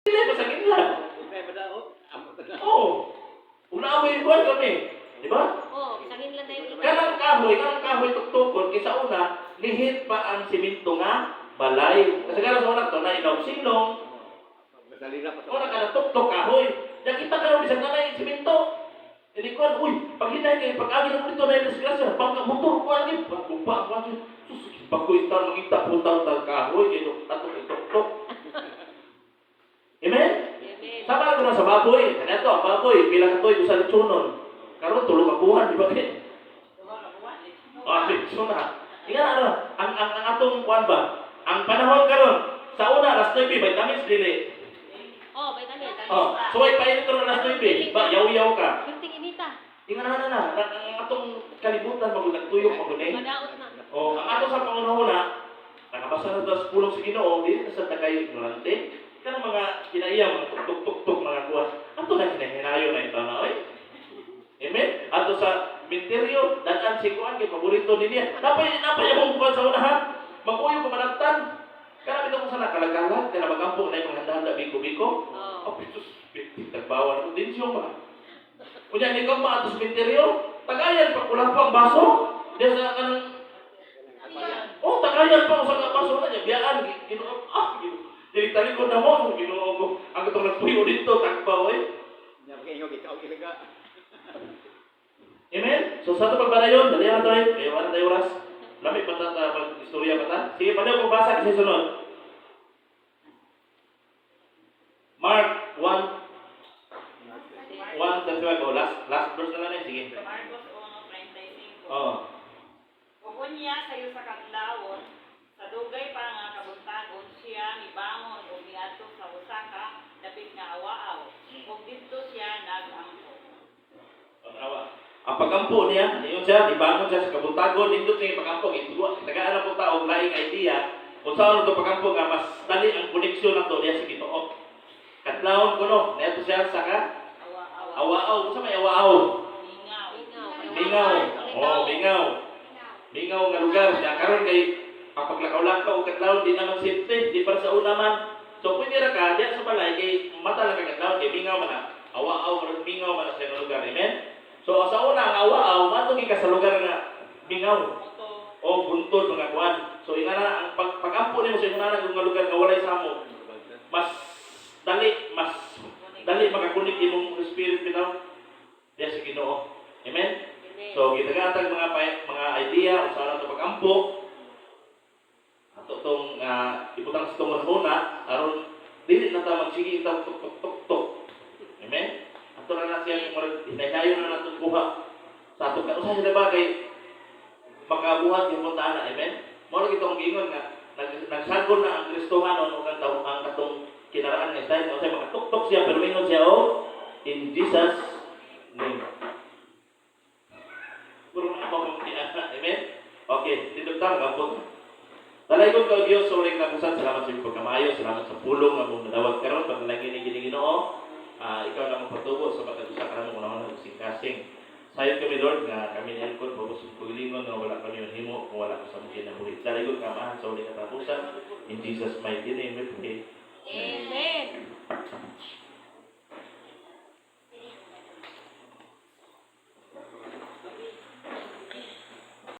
Dili pa sa ginlan. Oo. Una-amoy buwan kami. Di ba? Oo, isang inland na yung Kanang kahoy tuktukon, kisa una, lihit pa ang simento nga balay. Kasi gano'n sa una to, na ilaw silong. Una ka na tuktok kahoy. Nakita ka rin isang nanay simento. Hindi ko, uy, pag hinay kayo, pag agin mo dito na yung disgrasya, pag motor ko lagi, pagbuba ko lagi, sus, bagoy taon, magkita po taon kahoy, ito, tato, tuktok. Amen? Sama ko na sa baboy. Ano ito, ang baboy, bilang ito, ito sa litsunon. Karon tulog ang buwan, di ba? Litsun na. Tingnan ano, ang atong kuan ba? Ang panahon karon sa una, alas 9, vitamins dili. Oh, vitamin. So ay painit ron alas 9, ba, yaw-yaw ka. Yung tinginita. Tingnan na, ang atong kalibutan, magulagtuyok, magunay. Madaot na. Ang ato sa pangunahuna, nakabasa na sa pulong sa Ginoo, dili na sa tagay ignorante. Kanang mga kinaiyaw, mga tuk-tuk-tuk, mga kuwas. Ato na hinahinayo na ito na, oy. Amen? Ato sa minteryo, dadan si kuan kay paborito niya. Napay yung kuan sa unahan. Mag-uyo ko managtan. Kana bitaw ko sa nakalagalag, kana magampo na yung handa-handa biko-biko. Oh, pisus, tagbawa na din siya ba. Kunya ni ka pa ato sa minteryo, tagayan pa kulang pa ang baso. Diya sa kanang tagayan pa sa baso na niya. Biyaan, Ginoo. Jadi tali ko na mo, Ginoo ko. Ang itong nagpuyo dito, takbaw eh. Amen? So, sa ito pagbarayon, dali na tayo. Ayaw na tayo oras. Lamig pa ta mag-istorya pa ta. Sige, paano kung basa kasi sunod? Mark 1. 1:35. Last verse na lang eh. Sige. Marcos 1:35. Oo. Kung niya sayo sa kadlawon, sa dugay pa nga kabuntagon siya mibangon o miadto sa usaka dapit nga awaaw. Kung dito siya nag-ampo. Ang pagampo niya, yun siya, ibangon siya sa kabuntagon, dito siya pagampo, tagaan na po taong laing idea, kung saan ito pagampo nga, mas dali ang koneksyon na ito niya sa Ginoo. Kadlawon ko no, neto siya sa ka? Awaaw. Kung saan may awaaw? Mingaw. Mingaw. Mingaw nga lugar. Kaya karon kay, ang paglakaw-lakaw o kadlawon, di naman safety, di para sa una man. So, pwede ra ka, diyan sa balay, kay mata lang ka kadlawon, kay mingaw man na. Awaaw, mingaw man na sa lugar. Amen? So, sa una, ang awaaw, matugi ka sa lugar nga mingaw. O buntod, mga kuwan. So, ina na, ang pag-ampo niyo sa inyo na nga lugar nga walay samo. Mas dali makakunik imong spirit bitaw. Diya sa Ginoo. Amen? So, gitagatag mga idea, kung saan ito pag-ampo. Ato itong ibutang sa itong muna, aron, dili na ta magsige itaw tuk-tuk-tuk-tuk. Amen? Ato na siya kung hinayayon na natin buha sa atong kanusan sila ba kay makabuhat yung puntaan na, amen? Moro kita kong giingon nga, nagsagol na ang Kristohanon o ang katong kinaraan nga style, kasi makatuktok siya, pero ingon siya, in Jesus' name. Puro na ako kong kinaraan, amen? Okay, tinutang, gabot. Talagon ko, Diyos, sa uling kapusan, salamat sa iyong pagkamayo, salamat sa pulong na mong nadawag karon pag nalagin ni Ginoo. Ikaw na mong patubo sa pagkatusa ka naman kung naman nagsing-kasing. Sayot kami, Lord, nga kami ni Elcon, pagos ng paglingon na wala kami yung himo, kung wala ka sa mungkin na bulit. Talagon ka, mahan sa uling katapusan. In Jesus' mighty name we pray. Amen.